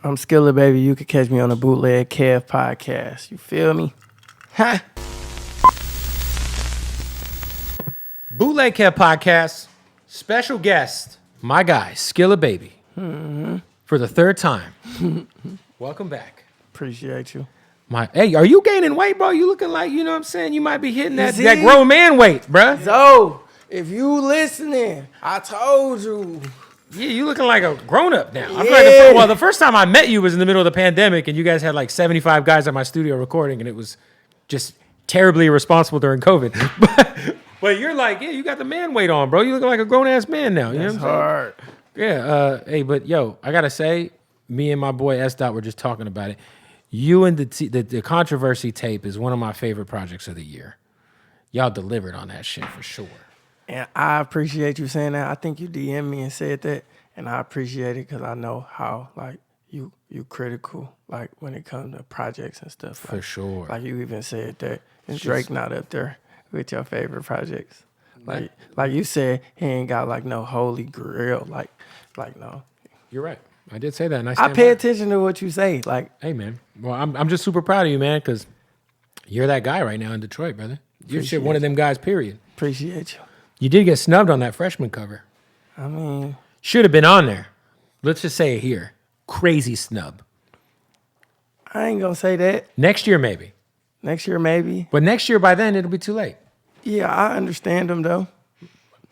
I'm Skillababy. You can catch me on the Bootleg Kev podcast. You feel me? Ha! Bootleg Kev podcast, special guest, my guy, Skillababy, for the third time. Welcome back. Appreciate you. Hey, are you gaining weight, bro? You looking like, you know what I'm saying? You might be hitting that See? grown man weight, bro. So, if you listening, I told you. Yeah, you looking like a grown-up now. I feel Yeah. like the first time I met you was in the middle of the pandemic, and you guys had like 75 guys at my studio recording, and it was just terribly irresponsible during COVID. But you're like, yeah, you got the man weight on, bro. You looking like a grown-ass man now. You know That's what I'm hard. saying? Yeah. Hey, but yo, I got to say, me and my boy S. Dot were just talking about it. You and the Controversy tape is one of my favorite projects of the year. Y'all delivered on that shit for sure. And I appreciate you saying that. I think you DM'd me and said that, and I appreciate it because I know how like you critical like when it comes to projects and stuff. For sure. Like you even said that, and Drake not up there with your favorite projects. Like you said, he ain't got like no holy grail. Like no. You're right. I did say that. And I pay attention to what you say. Like, hey man, well I'm just super proud of you, man, because you're that guy right now in Detroit, brother. You're shit one of them guys. Period. Appreciate you. You did get snubbed on that freshman cover. I mean, Should have been on there. Let's just say it here. Crazy snub. I ain't gonna say that. Next year, maybe. Next year, maybe. But next year, by then, it'll be too late. Yeah, I understand them though.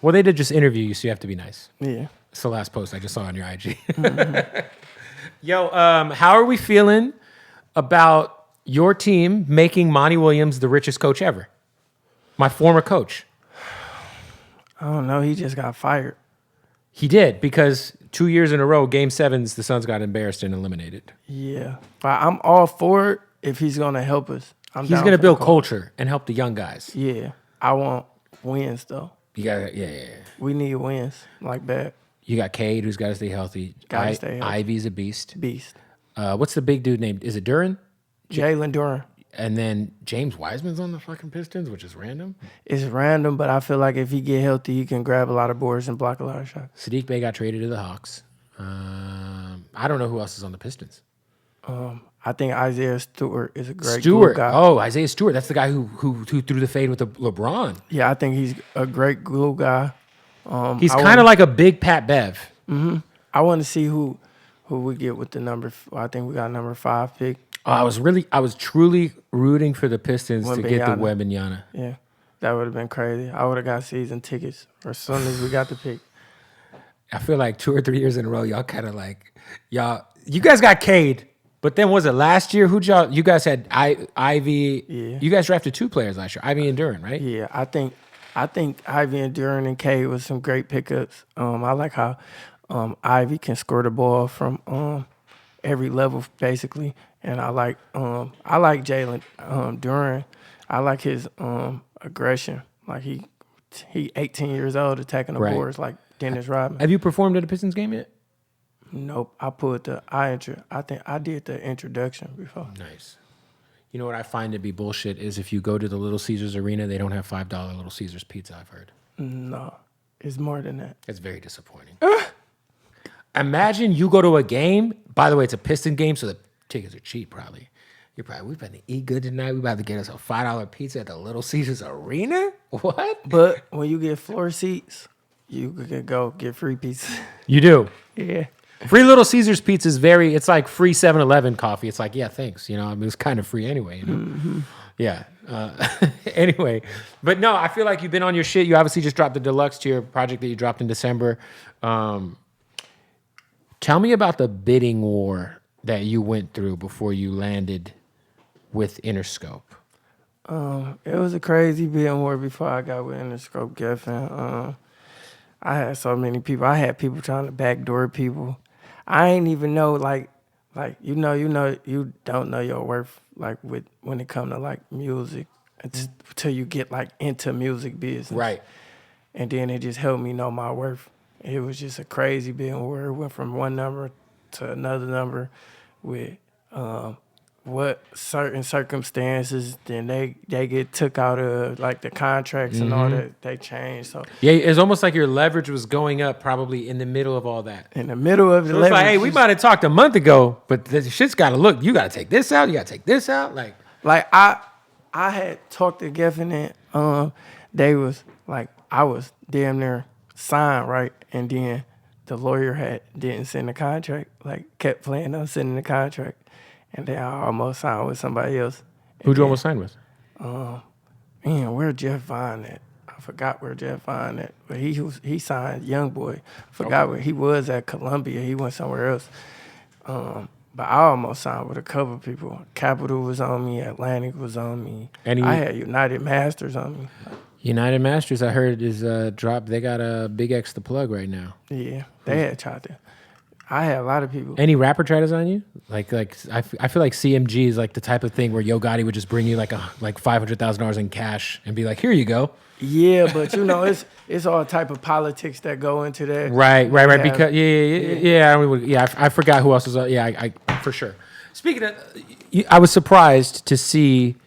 Well, they did just interview you, so you have to be nice. Yeah. It's the last post I just saw on your IG. Mm-hmm. Yo, how are we feeling about your team making Monty Williams the richest coach ever? My former coach. I don't know. He just got fired. He did, because 2 years in a row, Game 7s, the Suns got embarrassed and eliminated. Yeah. But I'm all for it if he's going to help us. He's going to build culture and help the young guys. Yeah. I want wins, though. You got yeah. We need wins like that. You got Cade, who's got to stay healthy. Gotta stay healthy. Ivy's a beast. Beast. What's the big dude named? Is it Duran? Jalen Duran. And then James Wiseman's on the fucking Pistons, which is random. It's random, but I feel like if he get healthy, he can grab a lot of boards and block a lot of shots. Sadiq Bey got traded to the Hawks. I don't know who else is on the Pistons. I think Isaiah Stewart is a great glue guy. Oh, Isaiah Stewart. That's the guy who threw the fade with the LeBron. Yeah, I think he's a great glue guy. He's kind of like a big Pat Bev. Mm-hmm. I want to see who we get with the number. I think we got number 5 pick. Oh, I was truly rooting for the Pistons to get the Wembanyama. Wembanyama. Yeah, that would have been crazy. I would have got season tickets as soon as we got the pick. I feel like 2 or 3 years in a row, y'all kind of like, you guys got Cade, but then was it last year? You guys had Ivy. Yeah. You guys drafted 2 players last year, Ivy and Duran, right? Yeah, I think Ivy and Duran and K was some great pickups. I like how Ivy can score the ball from every level basically, and I like Jalen Duran. I like his aggression. Like he 18 years old attacking the boards like Dennis Rodman. Have you performed at a Pistons game yet? Nope, I think I did the introduction before. Nice. You know what I find to be bullshit is if you go to the Little Caesars Arena, they don't have $5 Little Caesars pizza, I've heard. No, it's more than that. It's very disappointing. Imagine you go to a game. By the way, it's a Piston game, so the tickets are cheap probably. You're probably, we about to eat good tonight. We about to get us a $5 pizza at the Little Caesars Arena? What? But when you get floor seats, you can go get free pizza. You do? Yeah. Free Little Caesars pizza is it's like free 7-Eleven coffee. It's like, yeah, thanks. You know, I mean, it's kind of free anyway. You know? Mm-hmm. Yeah. Anyway, but no, I feel like you've been on your shit. You obviously just dropped the deluxe tier project that you dropped in December. Tell me about the bidding war that you went through before you landed with Interscope. It was a crazy bidding war before I got with Interscope Geffen. I had so many people. I had people trying to backdoor people. I ain't even know like you don't know your worth like when it come to like music until you get like into music business. Right. And then it just helped me know my worth. It was just a crazy bidding war. It went from one number to another number with what certain circumstances, then they get took out of like the contracts and all that. They change. So Yeah, it's almost like your leverage was going up probably in the middle of all that. in the middle of the So it's like, hey, leverage, we might have talked a month ago, but this shit's got to look. You got to take this out. You got to take this out. like I had talked to Geffen and they was like I was damn near signed, right, and then the lawyer didn't send the contract, like kept playing on sending the contract, and then I almost signed with somebody else. who'd you almost sign with? Man, where Jeff Vine at? I forgot where Jeff Vine at, but he signed Young Boy. Forgot where he was at Columbia. He went somewhere else. But I almost signed with a couple of people. Capital was on me. Atlantic was on me. I had United Masters on me. United Masters, I heard, is dropped. They got a Big X to plug right now. Yeah, they had tried to. I had a lot of people. Any rapper try to sign you? Like I feel like CMG is like the type of thing where Yo Gotti would just bring you like $500,000 in cash and be like, here you go. Yeah, but you know, it's all type of politics that go into that. Right. Because I forgot who else was. I for sure. Speaking of, I was surprised to see.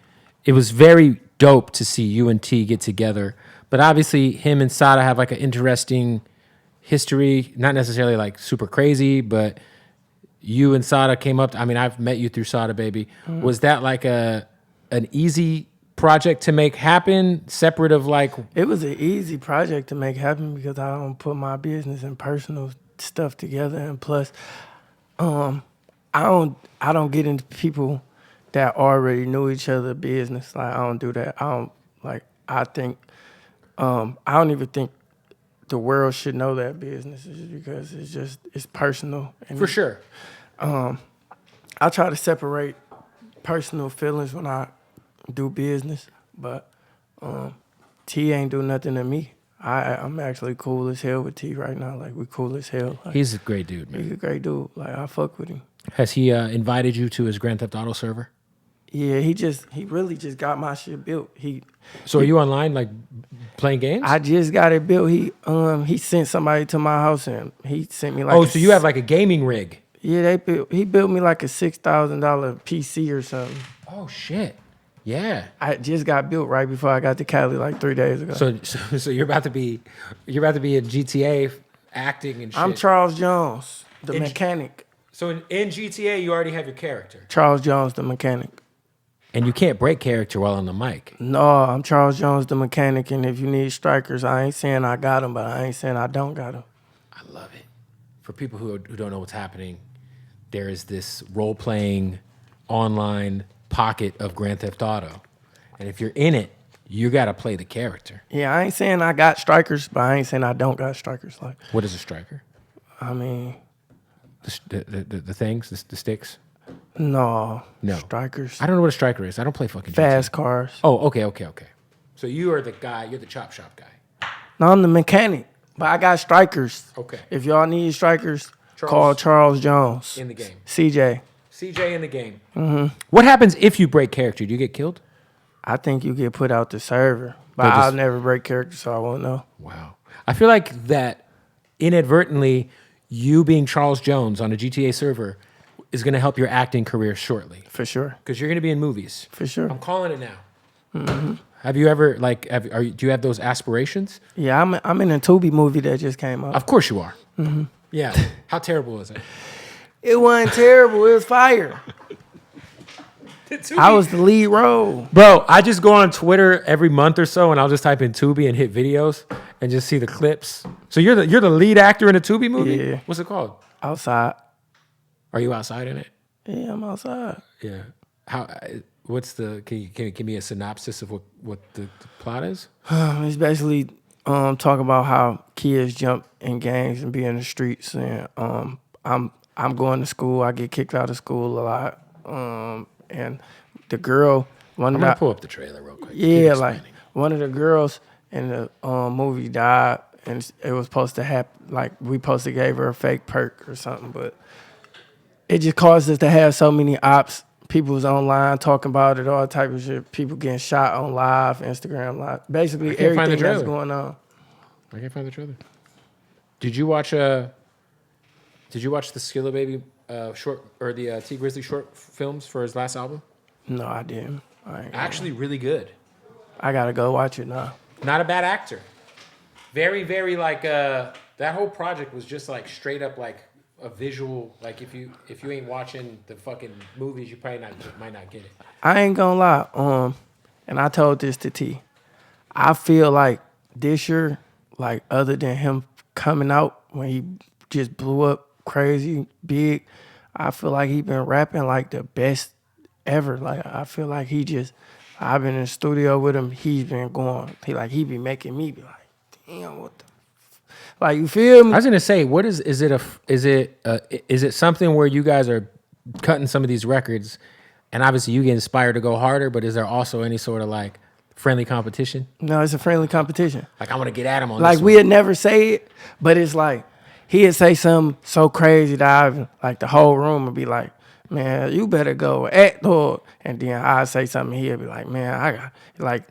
It was very dope to see you and T get together, but obviously him and Sada have like an interesting history. Not necessarily like super crazy, but you and Sada came up. I mean, I've met you through Sada Baby. Was that like an easy project to make happen, separate of like? It was an easy project to make happen because I don't put my business and personal stuff together, and plus, I don't get into people that already knew each other business. Like I don't do that. I think I don't even think the world should know that business is because it's personal. And For sure. I try to separate personal feelings when I do business, but T ain't do nothing to me. I'm actually cool as hell with T right now. Like we cool as hell. Like, He's a great dude, man. he's a great dude. Like I fuck with him. Has he invited you to his Grand Theft Auto server? Yeah, he really just got my shit built. So are you online like playing games? I just got it built. He sent somebody to my house and he sent me like. Oh, so you have like a gaming rig? Yeah, he built me like a $6,000 PC or something. Oh shit! Yeah. I just got built right before I got to Cali like 3 days ago. So you're about to be in GTA acting and shit. I'm Charles Jones, the mechanic. So in GTA you already have your character. Charles Jones, the mechanic. And you can't break character while on the mic. No, I'm Charles Jones, the mechanic, and if you need strikers, I ain't saying I got them, but I ain't saying I don't got them. I love it. For people who don't know what's happening, there is this role-playing online pocket of Grand Theft Auto. And if you're in it, you got to play the character. Yeah, I ain't saying I got strikers, but I ain't saying I don't got strikers. Like, What is a striker? I mean, The things, the sticks? no. No. Strikers. I don't know what a striker is. I don't play fucking Fast GTA. cars. Oh, okay. So you are the guy, you're the chop shop guy. No, I'm the mechanic, but I got strikers. Okay. If y'all need strikers, call Charles Jones. In the game. CJ. CJ in the game. Mm-hmm. What happens if you break character? Do you get killed? I think you get put out the server, but I'll never break character, so I won't know. Wow. I feel like that inadvertently, you being Charles Jones on a GTA server is going to help your acting career shortly. For sure. Because you're going to be in movies. For sure. I'm calling it now. Mm-hmm. Have you ever, do you have those aspirations? Yeah, I'm in a Tubi movie that just came out. Of course you are. Mm-hmm. Yeah. How terrible is it? It wasn't terrible. It was fire. I was the lead role. Bro, I just go on Twitter every month or so and I'll just type in Tubi and hit videos and just see the clips. So you're the lead actor in a Tubi movie? Yeah. What's it called? Outside. Are you outside in it? Yeah, I'm outside. Yeah. Can you give me a synopsis of what the plot is? It's basically talk about how kids jump in gangs and be in the streets, and I'm going to school. I get kicked out of school a lot, and the girl. I'm gonna pull up the trailer real quick. Yeah, like one of the girls in the movie died, and it was supposed to happen. Like we supposed to gave her a fake perk or something, but it just caused us to have so many ops. People was online talking about it, all type of shit. People getting shot on live, Instagram live. Basically everything that's going on. I can't find the trailer. Did you watch the Skillababy short or the T Grizzly short films for his last album? No, I didn't. I ain't gonna Actually, really good. I gotta go watch it now. Not a bad actor. Very, very like that whole project was just like straight up like a visual. Like if you ain't watching the fucking movies, you probably might not get it. I ain't gonna lie. And I told this to T. I feel like this year, like other than him coming out when he just blew up crazy big, I feel like he been rapping like the best ever. Like I feel like I've been in the studio with him. He's been going. He be making me be like, damn, what the, like you feel me? I was gonna say, what is it something where you guys are cutting some of these records, and obviously you get inspired to go harder, but is there also any sort of like friendly competition? No, it's a friendly competition. Like I want to get at him on Like this we'd never say it, but it's like he'd say something so crazy that like the whole room would be like, man, you better go act dog. And then I'd say something, he'd be like, man, I got like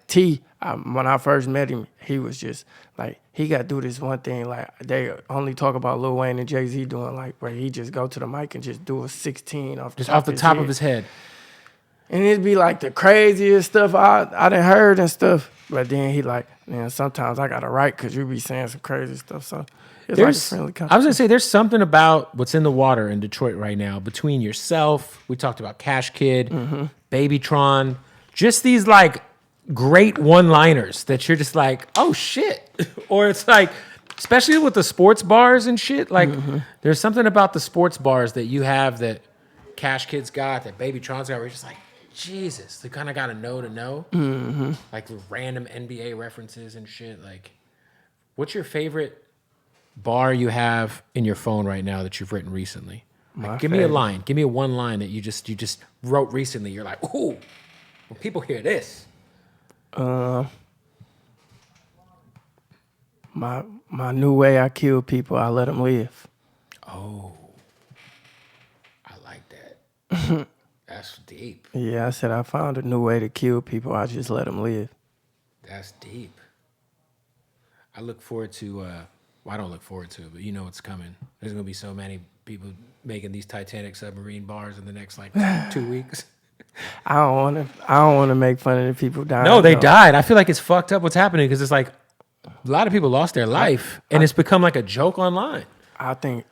when I first met him, he was just like he got to do this one thing like they only talk about Lil Wayne and Jay-Z doing, like where he just go to the mic and just do a 16 off the top of his head. And it'd be like the craziest stuff I done heard and stuff. But then he like, man, sometimes I gotta write because you be saying some crazy stuff. So it's like a friendly competition. I was gonna say there's something about what's in the water in Detroit right now between yourself. We talked about Cash Kid, Baby Tron, just these like great one-liners that you're just like, oh shit, or it's like, especially with the sports bars and shit. Like there's something about the sports bars that you have that Cash Kid's got, that Baby Tron's got, where you're just like, Jesus, they kind of got to know. Like the random NBA references and shit. Like, what's your favorite bar you have in your phone right now that you've written recently? Like, give me a line. Give me one line that you just wrote recently. You're like, ooh, when people hear this. My new way I kill people, I let them live. Oh, I like that. That's deep. Yeah, I said I found a new way to kill people. I just let them live. That's deep. I look forward to, well, I don't look forward to it, but you know what's coming. There's going to be so many people making these Titanic submarine bars in the next, like, 2 weeks. I don't want to make fun of the people dying. No, they died. I feel like it's fucked up what's happening because it's like a lot of people lost their life, and it's become like a joke online. I think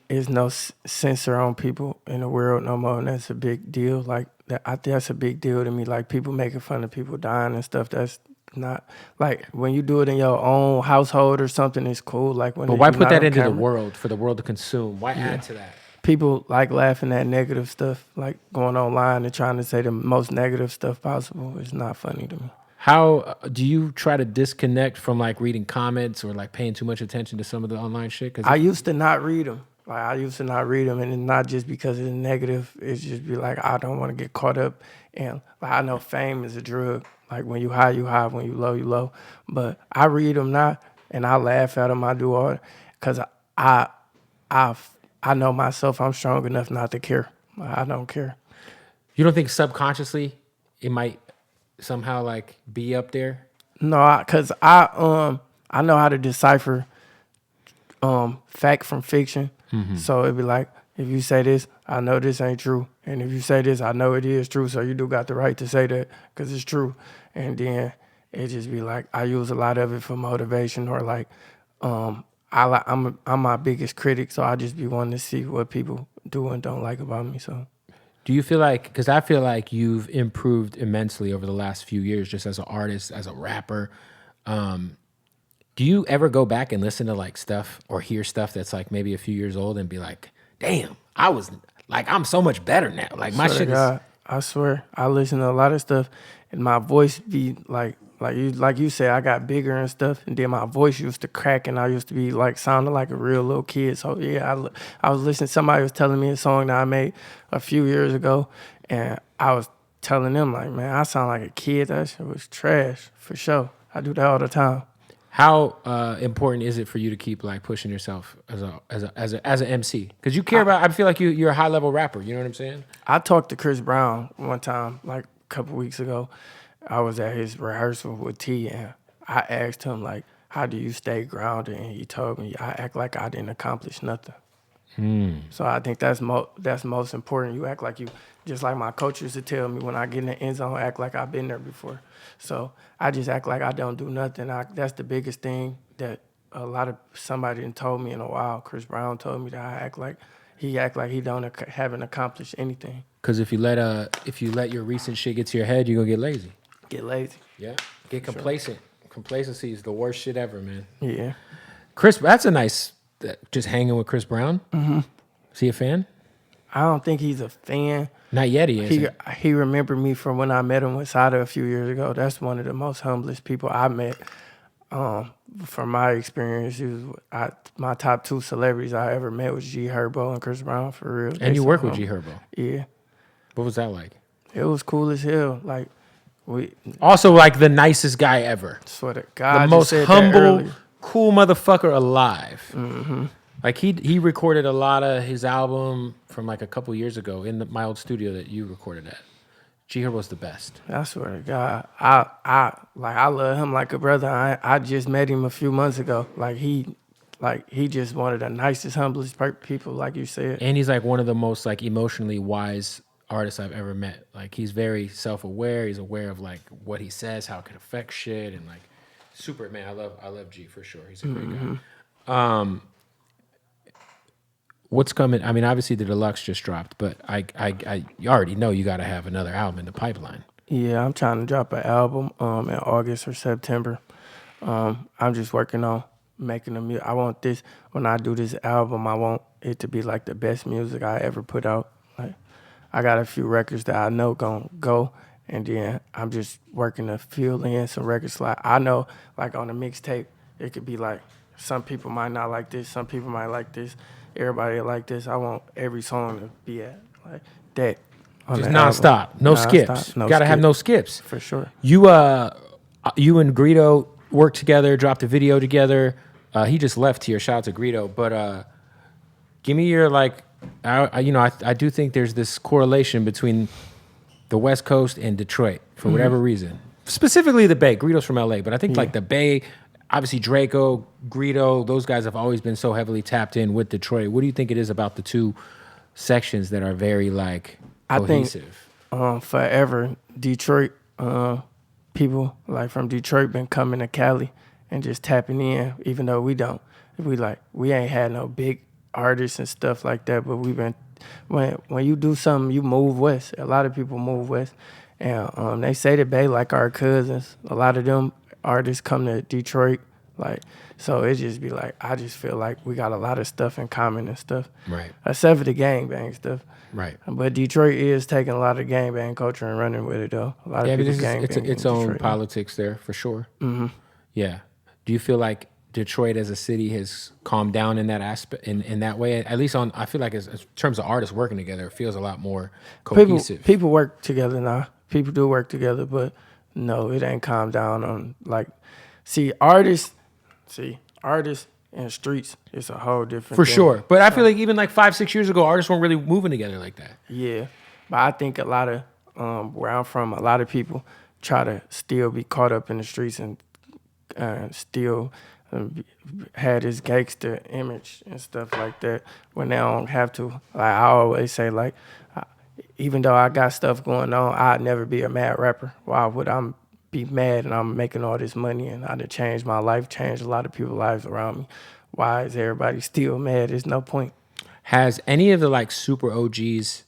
there's no censor on people in the world no more, and that's a big deal. Like that, I think that's a big deal to me. Like people making fun of people dying and stuff. That's not like when you do it in your own household or something. It's cool. Like when. But why put that into the world for the world to consume? Why add to that? People like laughing at negative stuff, like going online and trying to say the most negative stuff possible. It's not funny to me. How do you try to disconnect from like reading comments or like paying too much attention to some of the online shit? I used to not read them. And it's not just because it's negative. It's just be like I don't want to get caught up. And like, I know fame is a drug. Like when you high, you high. When you low, you low. But I read them now, and I laugh at them. I do all because I know myself. I'm strong enough not to care. I don't care. You don't think subconsciously it might somehow like be up there? No, because I know how to decipher fact from fiction. So it'd be like, if you say this, I know this ain't true. And if you say this, I know it is true. So you do got the right to say that because it's true. And then it just be like, I use a lot of it for motivation or like, I'm my biggest critic. So I just be wanting to see what people do and don't like about me. So. Do you feel like, because I feel like you've improved immensely over the last few years just as an artist, as a rapper. Do you ever go back and listen to like stuff or hear stuff that's like maybe a few years old and be like, damn, I'm so much better now. Like my shit is. I swear, I listen to a lot of stuff and my voice be like you said, I got bigger and stuff, and then my voice used to crack, and I used to be like sounding like a real little kid. So yeah, I was listening. Somebody was telling me a song that I made a few years ago, and I was telling them like, man, I sound like a kid. That shit was trash for sure. I do that all the time. How important is it for you to keep like pushing yourself as an MC? Because you care about. I feel like you're a high level rapper. You know what I'm saying? I talked to Chris Brown one time, like a couple weeks ago. I was at his rehearsal with T, and I asked him like, "How do you stay grounded?" And he told me, "I act like I didn't accomplish nothing." So I think that's most important. You act like you, just like my coach used to tell me when I get in the end zone, act like I've been there before. So I just act like I don't do nothing. That's the biggest thing that somebody done told me in a while. Chris Brown told me that I act like he haven't accomplished anything. Because if you let your recent shit get to your head, you're gonna get lazy. Get lazy. Yeah. Get complacent. Sure. Complacency is the worst shit ever, man. Yeah. That's a nice, just hanging with Chris Brown. Mm-hmm. Is he a fan? I don't think he's a fan. Not yet, he is. He remembered me from when I met him with Sada a few years ago. That's one of the most humblest people I met. From my experience, my top 2 celebrities I ever met was G Herbo and Chris Brown, for real. And you work with G Herbo? Yeah. What was that like? It was cool as hell. Like, also like the nicest guy ever. Swear to God, the most humble, cool motherfucker alive. Mm-hmm. Like he recorded a lot of his album from like a couple years ago in my old studio that you recorded at. G Herbo's the best. I swear to God, I love him like a brother. I just met him a few months ago. He just one of the nicest, humblest people, like you said. And he's like one of the most like emotionally wise artists I've ever met. Like he's very self-aware. He's aware of like what he says, how it can affect shit, and like super man. I love G for sure. He's a great guy. What's coming? I mean, obviously the deluxe just dropped, but I you already know you got to have another album in the pipeline. Yeah, I'm trying to drop an album in August or September. I'm just working on making the music. I want this, when I do this album, I want it to be like the best music I ever put out. Like, I got a few records that I know gonna go, and then I'm just working to fill in some records. Like, I know, like on a mixtape, it could be like, some people might not like this, some people might like this, everybody like this. I want every song to be at like that. Just nonstop, no skips. Gotta have no skips. For sure. You and Greedo worked together, dropped a video together. He just left here. Shout out to Greedo. But give me your like. I do think there's this correlation between the West Coast and Detroit for whatever reason. Specifically the Bay. Greedo's from LA, but I think like the Bay, obviously Draco, Greedo, those guys have always been so heavily tapped in with Detroit. What do you think it is about the two sections that are very like cohesive? I think forever Detroit people like from Detroit been coming to Cali and just tapping in, even though we don't. We ain't had no big artists and stuff like that, but we've been, when you do something, you move west. A lot of people move west, and they say the Bay like our cousins. A lot of them artists come to Detroit, like, so it just be like, I just feel like we got a lot of stuff in common and stuff, right? Except for the gangbang stuff, right? But Detroit is taking a lot of gangbang culture and running with it though. A lot of people gangbang. Its own politics there for sure. Mm-hmm. Yeah. Do you feel like Detroit as a city has calmed down in that aspect, in that way? At least I feel like in terms of artists working together, it feels a lot more cohesive. People work together now. People do work together, but no, it ain't calmed down on like, artists and streets, it's a whole different for thing. Sure. But I feel like even like 5-6 years ago, artists weren't really moving together like that. Yeah, but I think a lot of where I'm from, a lot of people try to still be caught up in the streets and still had this gangster image and stuff like that when they don't have to. Like I always say, like, even though I got stuff going on, I'd never be a mad rapper. Why would I be mad and I'm making all this money and I'd have changed my life, changed a lot of people's lives around me? Why is everybody still mad? There's no point. Has any of the like super OGs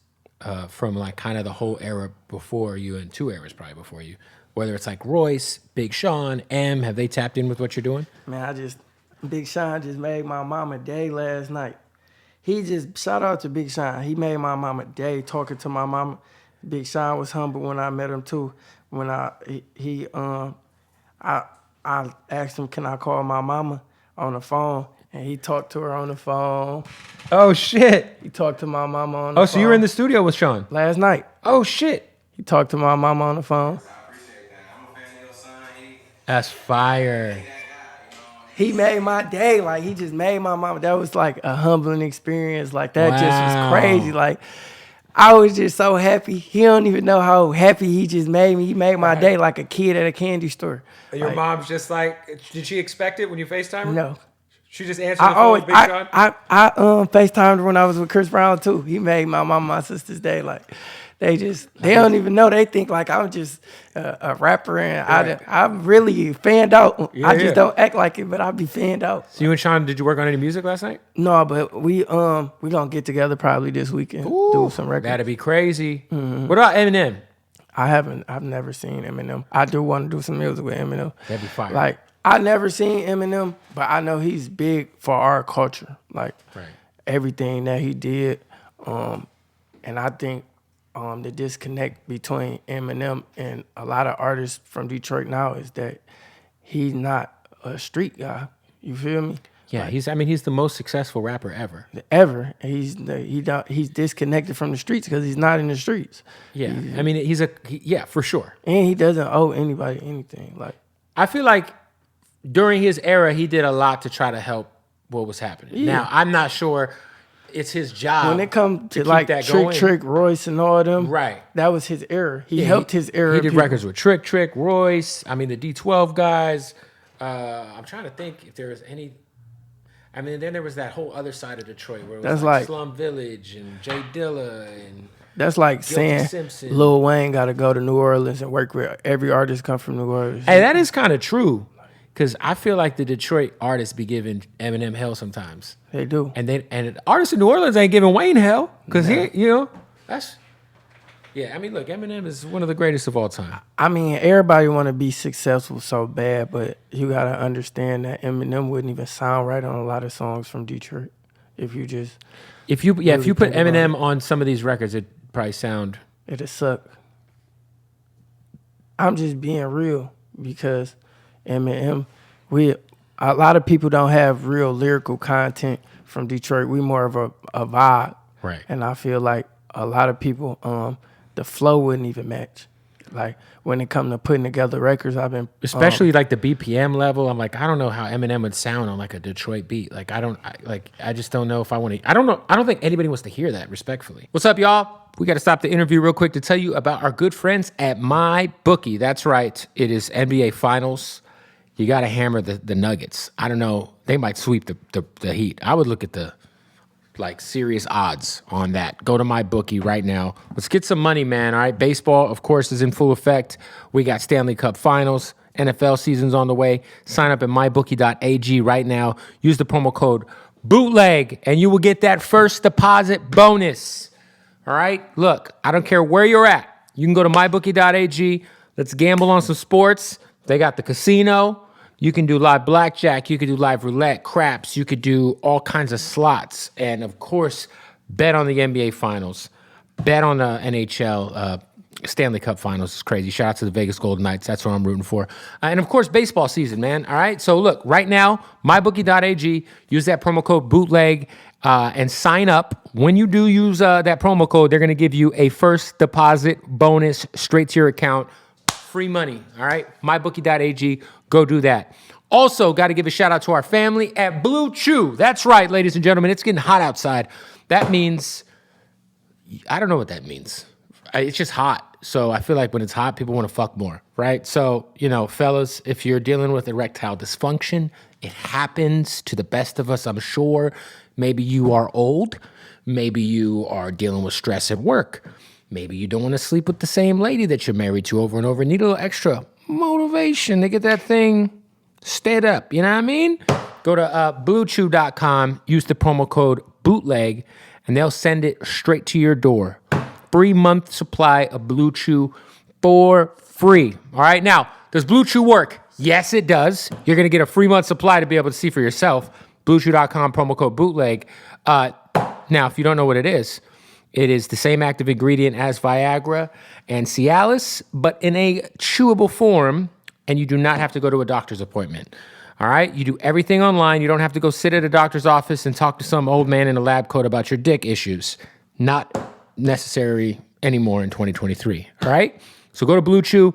from like kind of the whole era before you, and 2 eras probably before you, whether it's like Royce, Big Sean, M, have they tapped in with what you're doing? Man, Big Sean just made my mama day last night. Shout out to Big Sean. He made my mama day talking to my mama. Big Sean was humble when I met him too. When I asked him, can I call my mama on the phone? And he talked to her on the phone. Oh shit. He talked to my mama on the phone. Oh, so you were in the studio with Sean? Last night. Oh shit. He talked to my mama on the phone. That's fire. He made my day. Like, he just made my mama. That was like a humbling experience. Like, that just was crazy. Like, I was just so happy. He don't even know how happy he just made me. He made my day like a kid at a candy store. Your mom's just like, did she expect it when you FaceTime her? No. She just answered the phone, Big Sean? I FaceTimed when I was with Chris Brown too. He made my mom, my sister's day. Like they don't even know. They think like I'm just a rapper and I'm really fanned out. I just don't act like it, but I be fanned out. So you and Sean, did you work on any music last night? No, but we gonna get together probably this weekend. Do some records. That'd be crazy. What about Eminem? I've never seen Eminem. I do want to do some music with Eminem. That'd be fire. Like I never seen Eminem, but I know he's big for our culture. Like everything that he did, and I think the disconnect between Eminem and a lot of artists from Detroit now is that he's not a street guy. You feel me? Yeah, he's the most successful rapper ever. Ever. He's disconnected from the streets because he's not in the streets. Yeah, for sure. And he doesn't owe anybody anything. Like I feel like during his era, he did a lot to try to help what was happening. Yeah. Now, I'm not sure it's his job. When it comes to like Trick, Royce, and all of them, right? That was his era. He helped his era. He did records with Trick, Royce. I mean, the D12 guys. I'm trying to think if there was any. I mean, then there was that whole other side of Detroit where it was like Slum Village and Jay Dilla and. That's like saying Simpson. Lil Wayne got to go to New Orleans and work with every artist come from New Orleans. Hey, that is kind of true. Because I feel like the Detroit artists be giving Eminem hell sometimes. They do. And artists in New Orleans ain't giving Wayne hell. Because that's... Yeah, I mean, look, Eminem is one of the greatest of all time. I mean, everybody want to be successful so bad, but you got to understand that Eminem wouldn't even sound right on a lot of songs from Detroit. If you put Eminem on some of these records, it'd probably sound... It'd suck. I'm just being real because... Eminem, a lot of people don't have real lyrical content from Detroit. We more of a vibe, right? And I feel like a lot of people, the flow wouldn't even match. Like when it comes to putting together records, especially like the BPM level. I'm like, I don't know how Eminem would sound on like a Detroit beat. Like I just don't know if I want to. I don't know. I don't think anybody wants to hear that. Respectfully, what's up, y'all? We got to stop the interview real quick to tell you about our good friends at MyBookie. That's right. It is NBA Finals. You got to hammer the Nuggets. I don't know. They might sweep the Heat. I would look at the serious odds on that. Go to MyBookie right now. Let's get some money, man. All right. Baseball, of course, is in full effect. We got Stanley Cup Finals. NFL season's on the way. Sign up at mybookie.ag right now. Use the promo code Bootleg, and you will get that first deposit bonus. All right. Look, I don't care where you're at. You can go to mybookie.ag. Let's gamble on some sports. They got the casino. You can do live blackjack. You can do live roulette, craps. You could do all kinds of slots. And, of course, bet on the NBA Finals. Bet on the NHL Stanley Cup Finals. It's crazy. Shout out to the Vegas Golden Knights. That's what I'm rooting for. And, of course, baseball season, man. All right? So, look, right now, mybookie.ag. Use that promo code BOOTLEG and sign up. When you do use that promo code, they're going to give you a first deposit bonus straight to your account. Free money, all right? MyBookie.ag, go do that. Also, got to give a shout out to our family at Blue Chew. That's right, ladies and gentlemen, it's getting hot outside. That means, I don't know what that means. It's just hot. So I feel like when it's hot, people want to fuck more, right? So, fellas, if you're dealing with erectile dysfunction, it happens to the best of us, I'm sure. Maybe you are old. Maybe you are dealing with stress at work. Maybe you don't want to sleep with the same lady that you're married to over and over. Need a little extra motivation to get that thing stayed up. You know what I mean? Go to bluechew.com, use the promo code BOOTLEG, and they'll send it straight to your door. 3-month supply of Blue Chew for free. All right. Now, does Blue Chew work? Yes, it does. You're going to get a free month supply to be able to see for yourself. Bluechew.com, promo code BOOTLEG. Now, if you don't know what it is the same active ingredient as Viagra and Cialis, but in a chewable form, and you do not have to go to a doctor's appointment. All right? You do everything online. You don't have to go sit at a doctor's office and talk to some old man in a lab coat about your dick issues. Not necessary anymore in 2023. All right? So go to Blue Chew,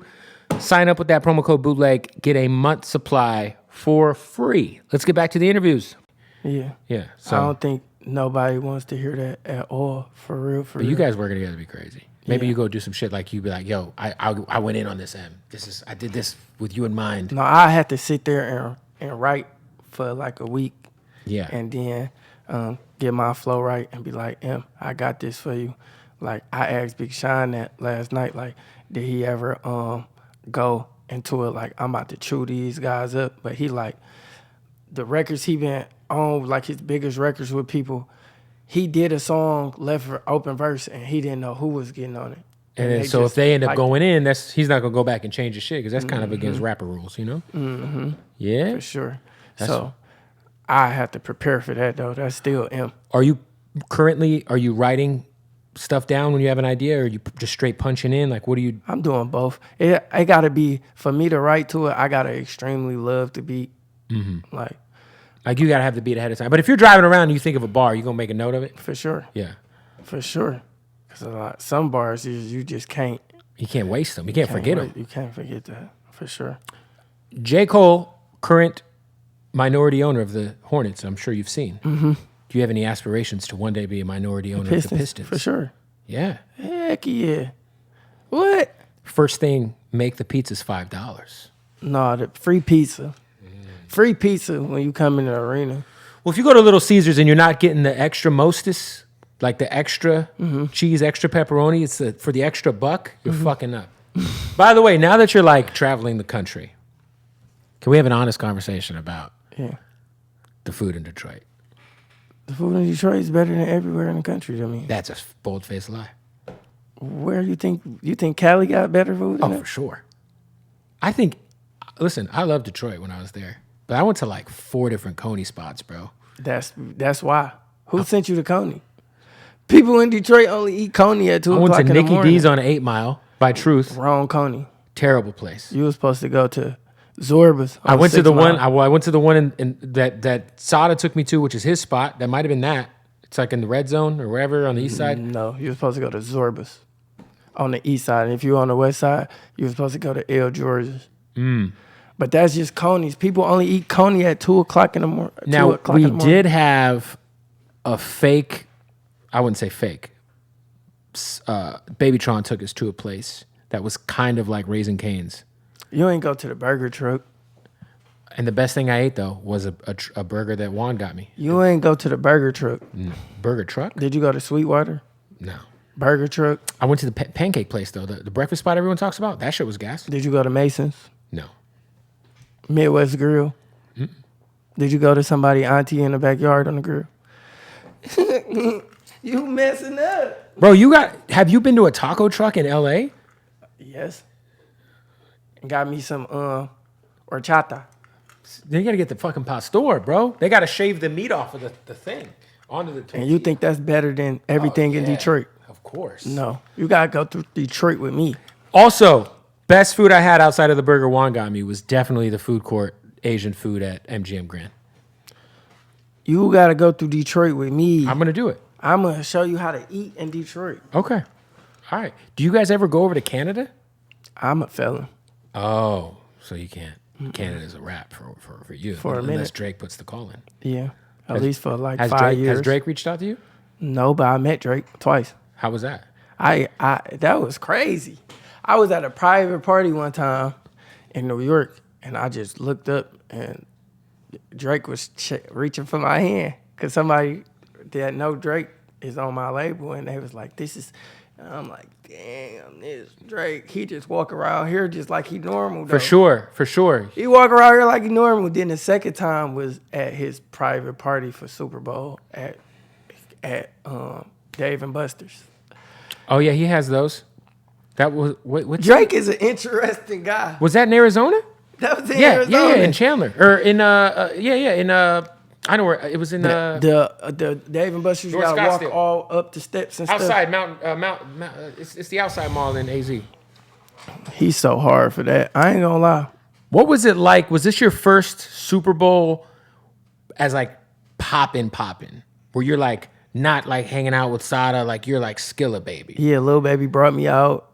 sign up with that promo code BOOTLEG, get a month supply for free. Let's get back to the interviews. Yeah. Yeah. So I don't think nobody wants to hear that at all. For real. But you guys working together be crazy. Maybe you go do some shit like you be like, yo, I went in on this, I did this with you in mind. No, I had to sit there and write for like a week. Yeah. And then get my flow right and be like, I got this for you. Like, I asked Big Sean that last night, like, did he ever go into it like, I'm about to chew these guys up? But he like, the records he been on, like his biggest records with people, he did a song, left for open verse, and he didn't know who was getting on it. And then, so if they end up going in, he's not gonna go back and change his shit because that's kind of against rapper rules, you know? Mm-hmm. Yeah, for sure. So I have to prepare for that though. That's still M. Are you writing stuff down when you have an idea, or are you just straight punching in? Like, what do you? I'm doing both. It gotta be, for me to write to it, I gotta extremely love the beat. Mm-hmm. Like you gotta have the beat ahead of time. But if you're driving around and you think of a bar, you gonna make a note of it? For sure. Yeah. For sure. Because some bars, you just can't. You can't waste them. You can't forget them. You can't forget that. For sure. J. Cole, current minority owner of the Hornets, I'm sure you've seen. Mm-hmm. Do you have any aspirations to one day be a minority owner of the Pistons? For sure. Yeah. Heck yeah. What? First thing, make the pizzas $5. No, the free pizza. Free pizza when you come in the arena. Well, if you go to Little Caesars and you're not getting the extra mostis, like the extra cheese, extra pepperoni, it's for the extra buck, you're fucking up. By the way, now that you're like traveling the country, can we have an honest conversation about the food in Detroit? The food in Detroit is better than everywhere in the country. I mean, that's a bold-faced lie. Where you think Cali got better food? For sure. I think. Listen, I love Detroit when I was there, but I went to like 4 different Coney spots, bro. That's why. Who sent you to Coney? People in Detroit only eat Coney at 2 o'clock in the morning. I went to Nikki D's on 8 Mile by Truth. Wrong Coney. Terrible place. You were supposed to go to Zorba's. I went to the one. I went to the one in that Sada took me to, which is his spot. That might have been that. It's like in the red zone or wherever on the east side. No, you were supposed to go to Zorba's on the east side. And if you were on the west side, you were supposed to go to El George's. But that's just Coney's. People only eat Coney at 2 o'clock in the morning. Now, we did have a fake, I wouldn't say fake. Baby Tron took us to a place that was kind of like Raising Cane's. You ain't go to the burger truck. And the best thing I ate, though, was a burger that Juan got me. You ain't go to the burger truck. No. Burger truck? Did you go to Sweetwater? No. Burger truck? I went to the pancake place, though. The breakfast spot everyone talks about. That shit was gas. Did you go to Mason's? No. Midwest Grill? Did you go to somebody's auntie in the backyard on the grill? You messing up. Bro, have you been to a taco truck in L.A.? Yes. Got me some horchata. They got to get the fucking pastor, bro. They got to shave the meat off of the thing onto the tortilla. And you think that's better than everything in Detroit? Of course. No. You got to go through Detroit with me. Also, best food I had outside of the burger Juan got me was definitely the food court Asian food at MGM Grand. You got to go through Detroit with me. I'm going to do it. I'm going to show you how to eat in Detroit. Okay. All right. Do you guys ever go over to Canada? I'm a felon. Oh, so you can't. Canada's a wrap for you. For a unless minute. Drake puts the call in. Yeah. At least for like 5 Drake, years. Has Drake reached out to you? No, but I met Drake twice. How was that? That was crazy. I was at a private party one time in New York, and I just looked up, and Drake was reaching for my hand because somebody that know Drake is on my label, and they was like, "This is." And I'm like, "Damn, this Drake. He just walk around here just like he normal." Though. For sure. He walk around here like he normal. Then the second time was at his private party for Super Bowl at Dave and Buster's. Oh yeah, he has those. That was what Drake is an interesting guy. Was that in Arizona? That was in Arizona. Yeah, in Chandler or in I know where it was in the Dave and Buster's. You gotta walk all up the steps and outside stuff. Mount. It's the outside mall in AZ. He's so hard for that. I ain't gonna lie. What was it like? Was this your first Super Bowl as like poppin'? Where you're like not like hanging out with Sada, like you're like Skillababy. Yeah, Lil Baby brought me out.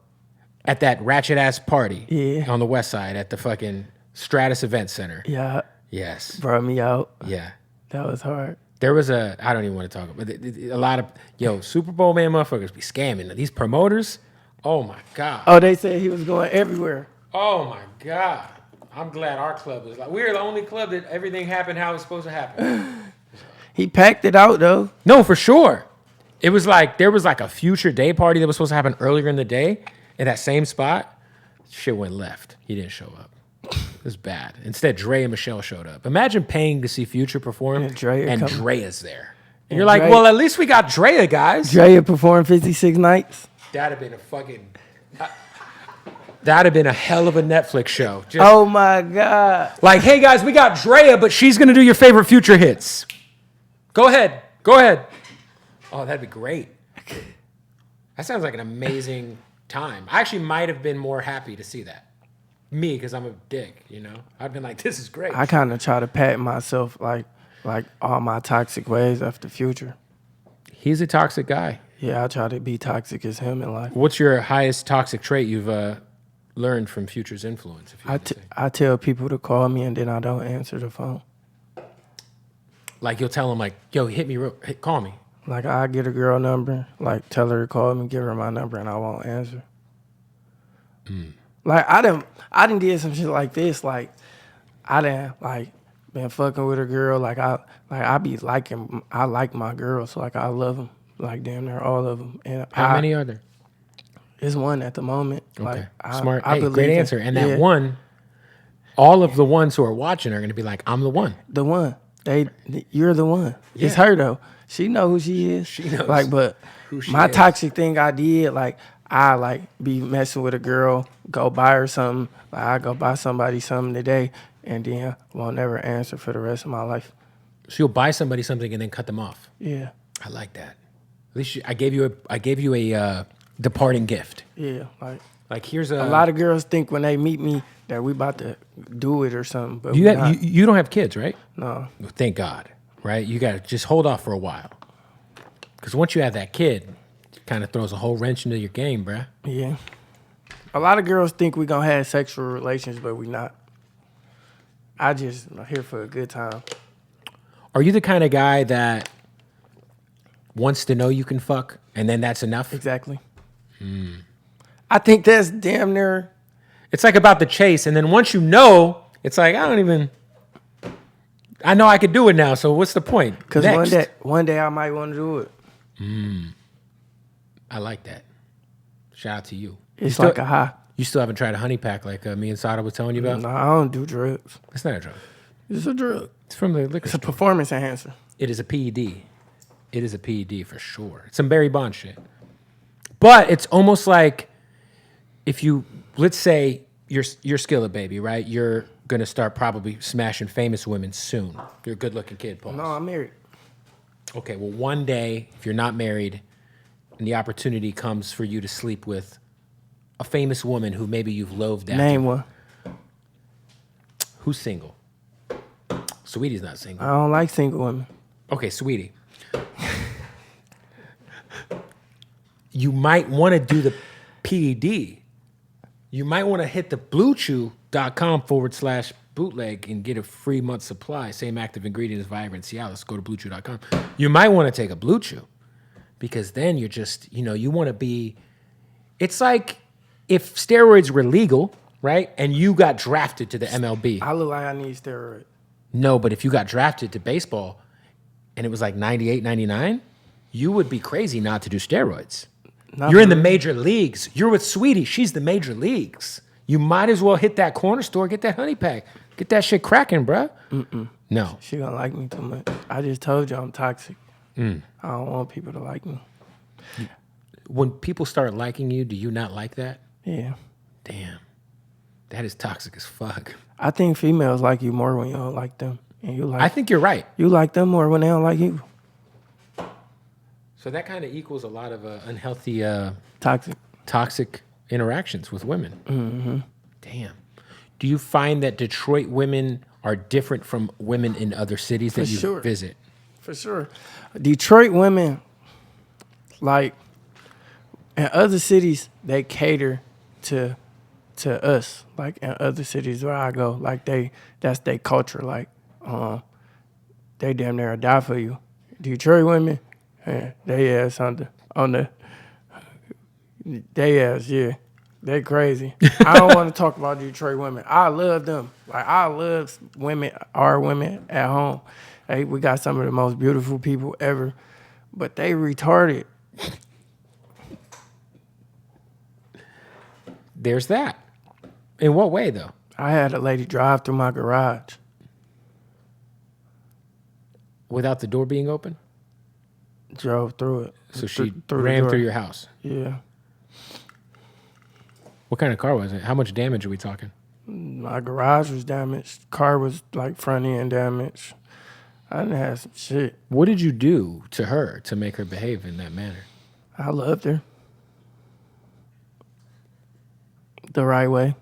At that ratchet ass party. Yeah. On the west side at the fucking Stratus Event Center. Yeah. Yes. Brought me out. Yeah. That was hard. There was I don't even want to talk about it. A lot of, Super Bowl man motherfuckers be scamming. These promoters, oh my God. Oh, they said he was going everywhere. Oh my God. I'm glad our club is like, we're the only club that everything happened how it's supposed to happen. He packed it out though. No, for sure. It was like there was like a future day party that was supposed to happen earlier in the day in that same spot. Shit went left. He didn't show up. It was bad. Instead, Dre and Michelle showed up. Imagine paying to see Future perform and Drea's there. And you're like, Dre, well, at least we got Drea, guys. Dre performed 56 nights. That'd have been a fucking. That'd have been a hell of a Netflix show. Just, Oh my God. like, hey guys, we got Drea, but she's gonna do your favorite Future hits. Go ahead. Go ahead. Oh, that'd be great. That sounds like an amazing time. I actually might have been more happy to see that. Me, because I'm a dick, you know? I've been like, this is great. I kind of try to pat myself like all my toxic ways after Future. He's a toxic guy. Yeah, I try to be toxic as him in life. What's your highest toxic trait you've learned from Future's influence? If you had to say? I tell people to call me and then I don't answer the phone. Like you'll tell them like, yo, hit me, call me. Like I get a girl number, like tell her to call me, give her my number, and I won't answer. Like I done did some shit like this. Like I done like been fucking with a girl. Like I be liking, I like my girls. Like I love them. Like damn near all of them. And How many are there? It's one at the moment. Okay. Like Smart. I Hey, believe great in- answer. And that yeah, one, all of the ones who are watching are going to be like, I'm the one. the one. You're the one. Yeah. It's her though. She know who she is. She knows Like, but who she my is. toxic thing I did, like I like be messing with a girl, go buy her something. Like I go buy somebody something today, and then won't never answer for the rest of my life. So you'll buy somebody something and then cut them off. Yeah, I like that. At least I gave you a departing gift. yeah. Like here's A lot of girls think when they meet me that we about to do it or something, but you we have, not. you don't have kids, right? No. Thank God, right? You got to just hold off for a while. Because once you have that kid, it kind of throws a whole wrench into your game, bruh. Yeah. A lot of girls think we gonna have sexual relations, but we not. I just am here for a good time. Are you the kind of guy that wants to know you can fuck and then that's enough? Exactly. I think that's damn near. It's like about the chase, and then once you know, it's like I know I could do it now, so what's the point? Because Next. one day I might want to do it. I like that. Shout out to you. It's like a high. You still haven't tried a honey pack like me and Sada was telling you about? No, I don't do drugs. It's not a drug. It's a drug. It's from the liquor It's a store. performance enhancer. It is a PED. It is a PED for sure. It's some Barry Bond shit. But it's almost like if you, let's say you're Skillababy, right? You're going to start probably smashing famous women soon. You're a good-looking kid, Paul. No, I'm married. Okay, well, one day, if you're not married, and the opportunity comes for you to sleep with a famous woman who maybe you've loathed after. Name one. Who's single? Sweetie's not single. I don't like single women. Okay, Sweetie. You might want to do the PED. You might want to hit the bluechew.com/bootleg and get a free month supply. Same active ingredient as Vibrant Cialis. Go to bluechew.com. You might want to take a Blue Chew because then you're just, you want to be, it's like if steroids were legal, right? And you got drafted to the MLB. I look like I need steroids. No, but if you got drafted to baseball and it was like 98, 99, you would be crazy not to do steroids. You're in the major leagues. You're with Sweetie. She's the major leagues. You might as well hit that corner store, get that honey pack. Get that shit cracking, bruh. No. She gonna like me too much. I just told you I'm toxic. I don't want people to like me. When people start liking you, do you not like that? Yeah. Damn. That is toxic as fuck. I think females like you more when you don't like them. And I think you're right. you like them more when they don't like you. So that kind of equals a lot of unhealthy, Toxic. interactions with women. Damn. Do you find that Detroit women are different from women in other cities that you sure. visit? For sure. Detroit women, like, in other cities, they cater to us. Like, in other cities where I go, like, that's their culture. Like, they damn near die for you. Detroit women, they ass on the, they ass, yeah. They crazy. I don't want to talk about Detroit women. I love them. Like I love women, our women at home. Hey, we got some of the most beautiful people ever, but they retarded. There's that. In what way, though? I had a lady drive through my garage. Without the door being open? Drove through it. So she through ran through your house? Yeah. What kind of car was it? How much damage are we talking? My garage was damaged. Car was like front end damaged. I didn't have some shit. What did you do to her to make her behave in that manner? I loved her. The right way.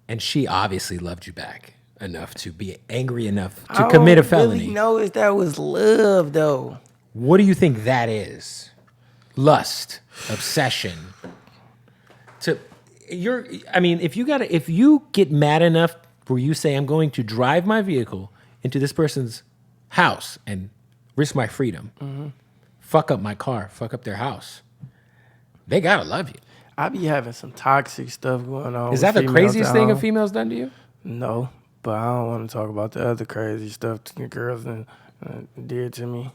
And she obviously loved you back enough to be angry enough to commit a felony. I don't really know if that was love, though. What do you think that is? Lust, obsession. If you get mad enough where you say, I'm going to drive my vehicle into this person's house and risk my freedom, fuck up my car, fuck up their house, they gotta love you. I be having some toxic stuff going on. Is that the craziest thing a female's done to you? No, but I don't want to talk about the other crazy stuff the girls did to me.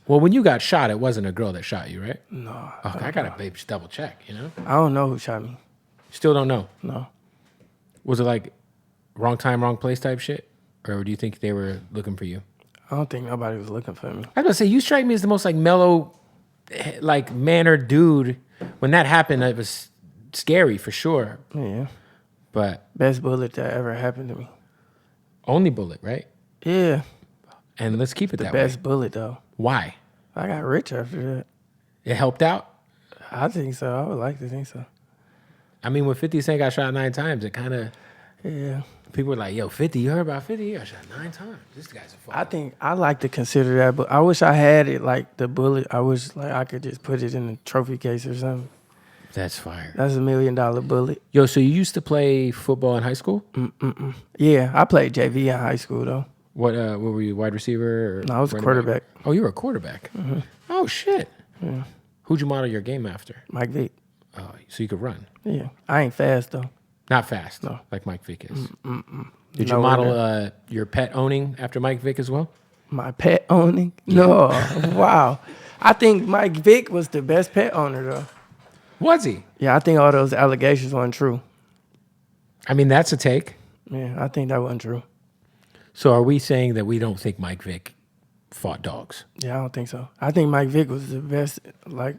Well, when you got shot, it wasn't a girl that shot you, right? No. Okay, I gotta double check, you know? I don't know who shot me. Still don't know. No. Was it like wrong time, wrong place type shit? Or do you think they were looking for you? I don't think nobody was looking for me. I was gonna say, you strike me as the most like mellow, like mannered dude. When that happened, it was scary for sure. Yeah. But Best bullet that ever happened to me. only bullet, right? Yeah. And let's keep it The that way. best bullet, though. Why? I got rich after that. It helped out? I think so. I would like to think so. I mean, when 50 Cent got shot 9 times, it kind of, Yeah. people were like, yo, 50, you heard about 50? He got shot 9 times. This guy's a fuck. I think I like to consider that, but I wish I had it like the bullet. I wish like I could just put it in a trophy case or something. That's fire. That's $1 million bullet. Yo, so you used to play football in high school? Yeah, I played JV in high school though. What were you, wide receiver? Or No, I was a running quarterback. back? Oh, you were a quarterback. Oh, shit. Yeah. Who'd you model your game after? Mike Vick. Oh, so you could run. Yeah, I ain't fast though. Not fast, No. like Mike Vick is. Did you No model your pet owning after Mike Vick as well? My pet owning? No, wow. I think Mike Vick was the best pet owner though. Was he? Yeah, I think all those allegations weren't true. I mean, that's a take. Yeah, I think that wasn't true. So are we saying that we don't think Mike Vick fought dogs? Yeah, I don't think so. I think Mike Vick was the best like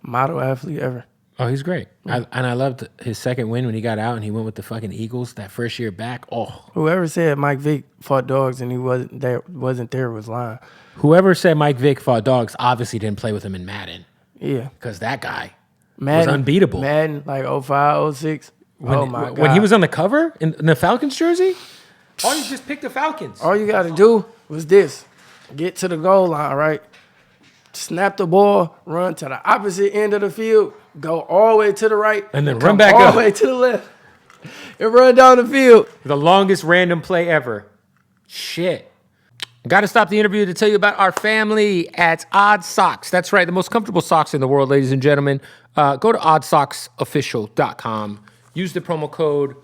model athlete ever. Oh, he's great. I loved his second win when he got out and he went with the fucking Eagles that first year back. Oh, Whoever said Mike Vick fought dogs and he wasn't there was lying. whoever said Mike Vick fought dogs obviously didn't play with him in Madden Yeah. because that guy Madden, was unbeatable. Madden, like 05, 06. Oh my God. When he was on the cover in the Falcons jersey, oh, you just picked the Falcons. All you got to do was this. Get to the goal line, right? Snap the ball, run to the opposite end of the field, go all the way to the right. And then come run back all up. the way to the left. And run down the field. The longest random play ever. Shit. Got to stop the interview to tell you about our family at Odd Socks. That's right, the most comfortable socks in the world, ladies and gentlemen. Go to oddsocksofficial.com. Use the promo code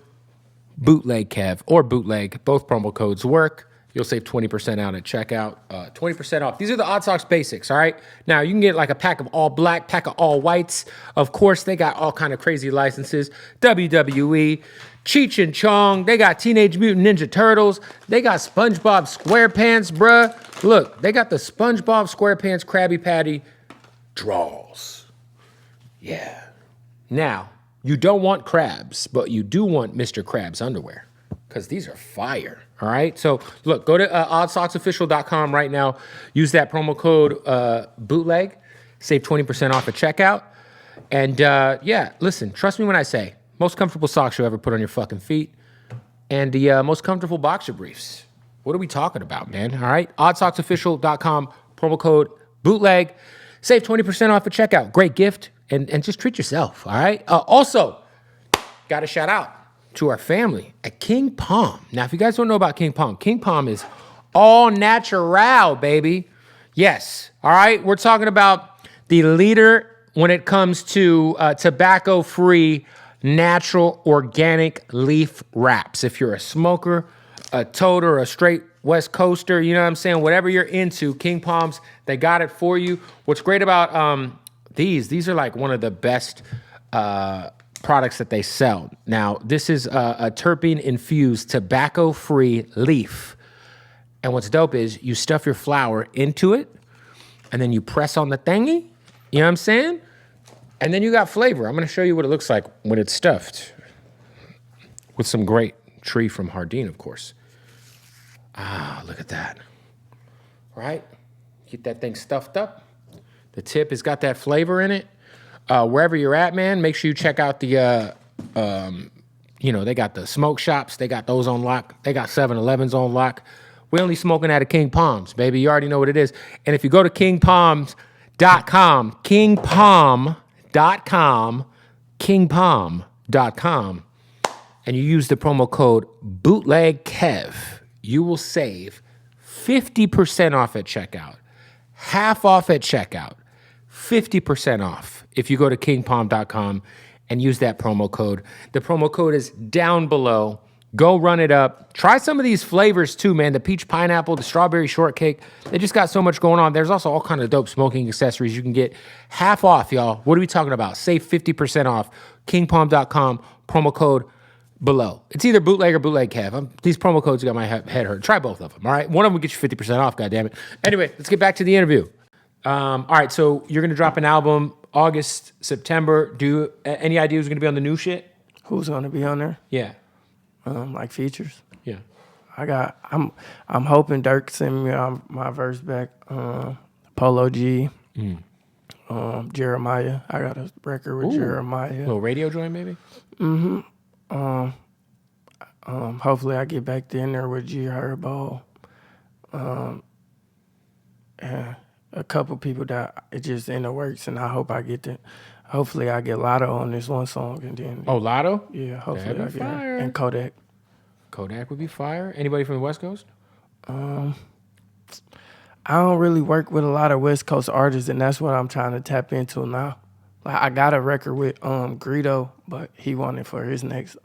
Bootleg Kev or Bootleg. Both promo codes work. You'll save 20% out at checkout. 20% off. These are the Odd Socks basics, all right? Now, you can get like a pack of all black, pack of all whites. Of course, they got all kind of crazy licenses. WWE, Cheech and Chong. They got Teenage Mutant Ninja Turtles. They got SpongeBob SquarePants, bruh. Look, they got the SpongeBob SquarePants Krabby Patty draws. Yeah. Now, you don't want crabs, but you do want Mr. Krabs underwear because these are fire. All right. So look, go to oddsocksofficial.com right now. Use that promo code Bootleg. Save 20% off at checkout. And yeah, listen, trust me when I say most comfortable socks you'll ever put on your fucking feet and the most comfortable boxer briefs. What are we talking about, man? All right. Oddsocksofficial.com, promo code Bootleg. Save 20% off at checkout. Great gift. And just treat yourself. All right. Also, got to shout out to our family at King Palm. Now, if you guys don't know about King Palm is all natural, baby. Yes, all right? We're talking about the leader when it comes to tobacco-free, natural, organic leaf wraps. If you're a smoker, a toter, a straight West Coaster, you know what I'm saying? Whatever you're into, King Palms, they got it for you. What's great about these are like one of the best products that they sell. Now, this is a terpene-infused, tobacco-free leaf. And what's dope is you stuff your flower into it, and then you press on the thingy, you know what I'm saying? And then you got flavor. I'm gonna show you what it looks like when it's stuffed. With some great tree from Hardin, of course. Ah, look at that. Right? Get that thing stuffed up. The tip has got that flavor in it. Wherever you're at, man, make sure you check out the, they got the smoke shops. They got those on lock. They got 7-Elevens on lock. We only smoking out of King Palms, baby. You already know what it is. And if you go to kingpalms.com, kingpalm.com, and you use the promo code BootlegKev, you will save 50% off at checkout, half off at checkout, 50% off if you go to kingpalm.com and use that promo code. The promo code is down below. Go run it up. Try some of these flavors too, man. The peach pineapple, the strawberry shortcake. They just got so much going on. There's also all kind of dope smoking accessories you can get half off, y'all. What are we talking about? Save 50% off. Kingpalm.com, promo code below. It's either Bootleg or Bootleg Kev. These promo codes got my head hurt. Try both of them, all right? One of them will get you 50% off, goddammit. Anyway, let's get back to the interview. All right, so you're going to drop an album August, September. Any idea who's going to be on the new shit? Who's gonna be on there? Yeah. Like features. Yeah. I'm hoping Dirk send me my verse back. Polo G. Jeremiah. I got a record with Jeremiah. Little radio joint, maybe? Hopefully I get back in there with G Herbo. And a couple people that it just in the works, and I hope I get to. Hopefully I get Lotto on this one song, and then Lotto? yeah, hopefully I That'd be get fire. and Kodak. Kodak would be fire. Anybody from the West Coast? I don't really work with a lot of West Coast artists, and that's what I'm trying to tap into now. Like I got a record with Greedo, but he wanted for his next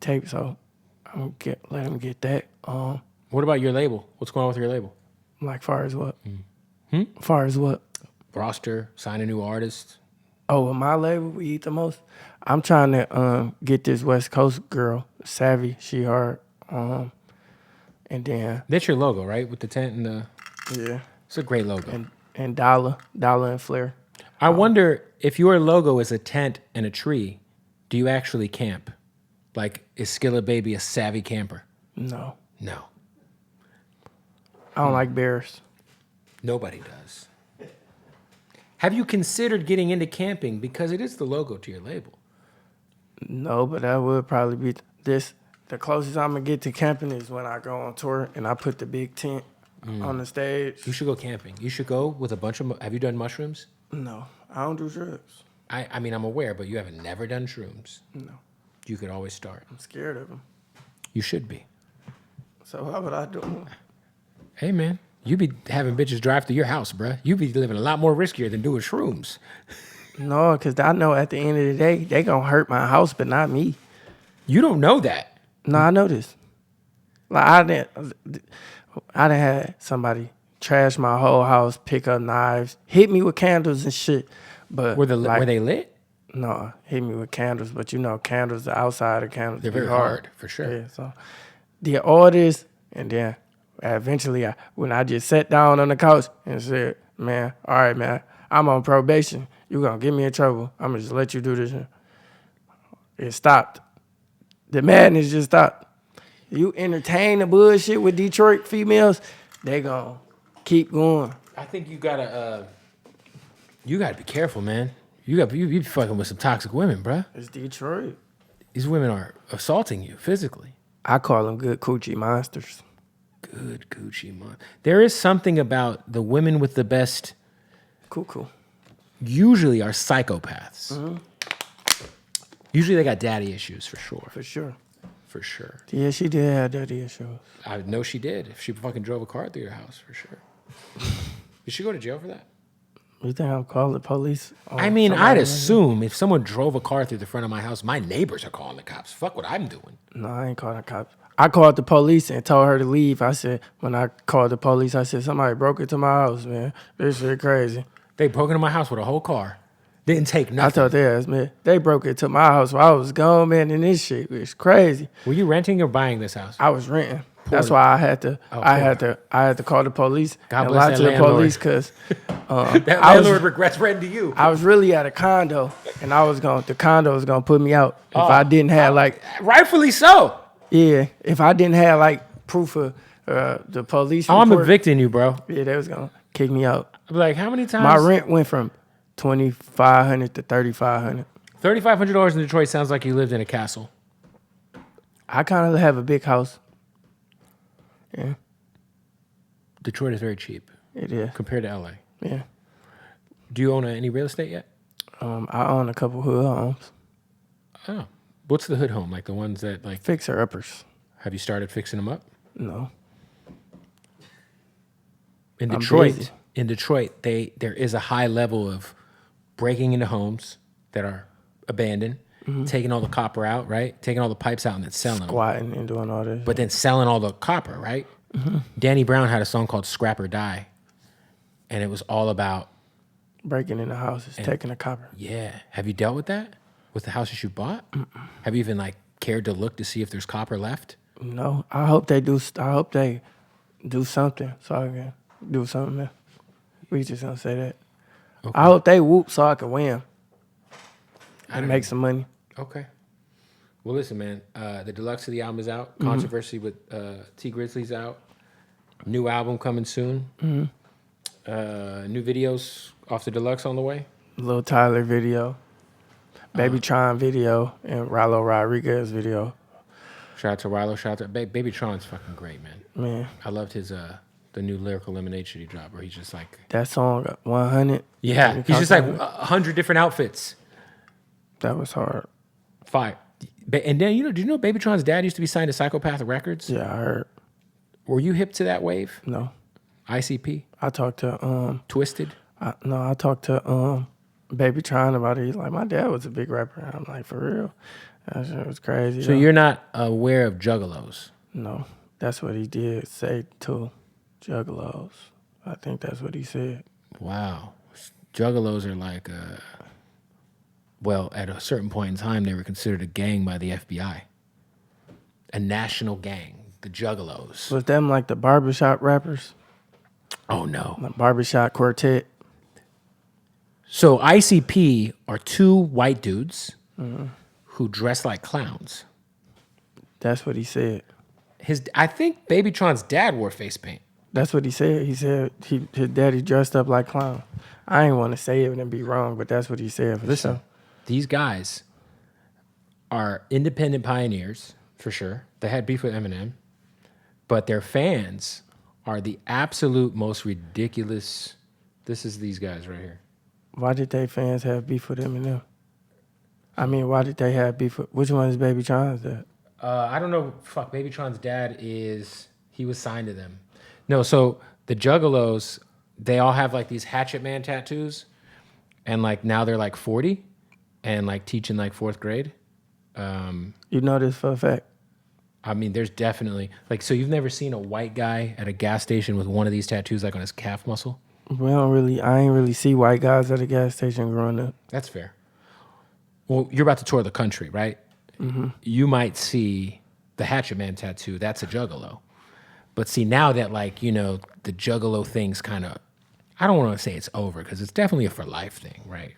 tape, so I'm gonna let him get that. What about your label? What's going on with your label? Like far as what? Far as what? Roster, sign a new artist. Oh, with my label, We Eat the Most. I'm trying to get this West Coast girl, Savvy. She hard. And then That's your logo, right? With the tent and the... yeah, It's a great logo. and Dollar and Flair. I wonder if your logo is a tent and a tree, do you actually camp? Like, is Skillababy a savvy camper? No, No. I don't like bears. Nobody does. Have you considered getting into camping? Because it is the logo to your label. No, but that would probably be this. The closest I'm gonna get to camping is when I go on tour and I put the big tent on the stage. You should go camping. You should go with a bunch of... Have you done mushrooms? No, I don't do drugs. I mean, I'm aware, but you haven't never done shrooms. No, You could always start. I'm scared of them. You should be. So how would I do them? Hey, man, you be having bitches drive to your house, bruh. You be living a lot more riskier than doing shrooms. No, because I know at the end of the day, they gonna hurt my house, but not me. You don't know that. No, I know this. Like I didn't had somebody trash my whole house, pick up knives, hit me with candles and shit. But Were they lit? No, hit me with candles. But you know, candles, the outside of candles, They're be very hard, for sure. Yeah, so did all this, and then eventually, when I just sat down on the couch and said, "Man, all right, man, I'm on probation. You gonna get me in trouble? I'm gonna just let you do this." It stopped. The madness just stopped. You entertain the bullshit with Detroit females, they gonna keep going. I think you gotta be careful, man. You be fucking with some toxic women, bruh. It's Detroit. These women are assaulting you physically. I call them good coochie monsters. Good coochie, man. There is something about the women with the best. Cool. Usually are psychopaths. Mm-hmm. Usually they got daddy issues for sure. For sure. For sure. Yeah, she did have daddy issues. I know she did. If she fucking drove a car through your house, for sure. Did she go to jail for that? You think I'm calling the police? I mean, I'd assume if someone drove a car through the front of my house, my neighbors are calling the cops. Fuck what I'm doing. No, I ain't calling the cops. I called the police and told her to leave. I said, when I called the police, I said, somebody broke into my house, man. This shit crazy. They broke into my house with a whole car. Didn't take nothing. I told their ass, man, they broke into my house while I was gone, man, and this shit was crazy. Were you renting or buying this house? I was renting. That's why I had to call the police God and bless lie that to the landlord. police because That landlord regrets renting to you. I was really at a condo and the condo was gonna put me out if I didn't have Rightfully so. Yeah, if I didn't have like proof of the police report. I'm evicting you, bro. Yeah, they was gonna kick me out. I'm like, how many times? My rent went from $2,500 to $3,500. $3,500 in Detroit sounds like you lived in a castle. I kind of have a big house. Yeah, Detroit is very cheap. it is. Compared to LA. Yeah. Do you own any real estate yet? I own a couple hood homes. Oh. What's the hood home? Like the ones that like Fixer uppers. have you started fixing them up? No. In I'm Detroit, busy. there is a high level of breaking into homes that are abandoned, taking all the copper out, right? Taking all the pipes out and then selling them. Squatting and doing all this. But then selling all the copper, right? Danny Brown had a song called Scrap or Die. And it was all about, breaking into houses, taking the copper. yeah. Have you dealt with that? With the houses you bought? Have you even like cared to look to see if there's copper left? No, I hope they do. I hope they do something so I can do something. Man. We just gonna say that. Okay. I hope they whoop so I can win and make some money. Okay. Well, listen, man. The deluxe of the album is out. Controversy with T Grizzly's out. New album coming soon. New videos off the deluxe on the way. Lil Tyler video, Baby Tron video, and Rallo Rodriguez video. Shout out to Rilo. Shout out to Baby Tron's fucking great, man. Man, I loved his the new lyrical lemonade shit he dropped, where he's just like, that song 100. yeah, he's just like 100 different outfits. That was hard. Fire. And then do you know Baby Tron's dad used to be signed to Psychopath Records? Yeah, I heard. Were you hip to that wave? No, ICP? I talked to Twisted? I talked to Baby Tron about it. He's like, my dad was a big rapper. I'm like, for real? That shit was crazy. So though. you're not aware of Juggalos? No, that's what he did say to Juggalos. I think that's what he said. Wow. Juggalos are like, well, at a certain point in time, they were considered a gang by the FBI. A national gang, the Juggalos. Was them like the barbershop rappers? Oh, no. Like barbershop quartet? So ICP are two white dudes who dress like clowns. That's what he said. I think Baby Tron's dad wore face paint. That's what he said. He said his daddy dressed up like clown. I ain't want to say it and be wrong, but that's what he said. Listen, sure. These guys are independent pioneers, for sure. They had beef with Eminem, but their fans are the absolute most ridiculous. This is these guys right here. Why did they fans have beef with Eminem? I mean, why did they have beef with... Which one is Baby Tron's dad? I don't know. Fuck, Baby Tron's dad he was signed to them. No, so the Juggalos, they all have like these Hatchet Man tattoos, and like now they're like 40 and like teaching like 4th grade. You know this for a fact? I mean, there's definitely like, so you've never seen a white guy at a gas station with one of these tattoos like on his calf muscle? I ain't really see white guys at a gas station growing up. That's fair. Well, you're about to tour the country, right? Mm-hmm. You might see the Hatchet Man tattoo. That's a Juggalo. But see, now that like, the Juggalo thing's kind of, I don't want to say it's over because it's definitely a for life thing, right?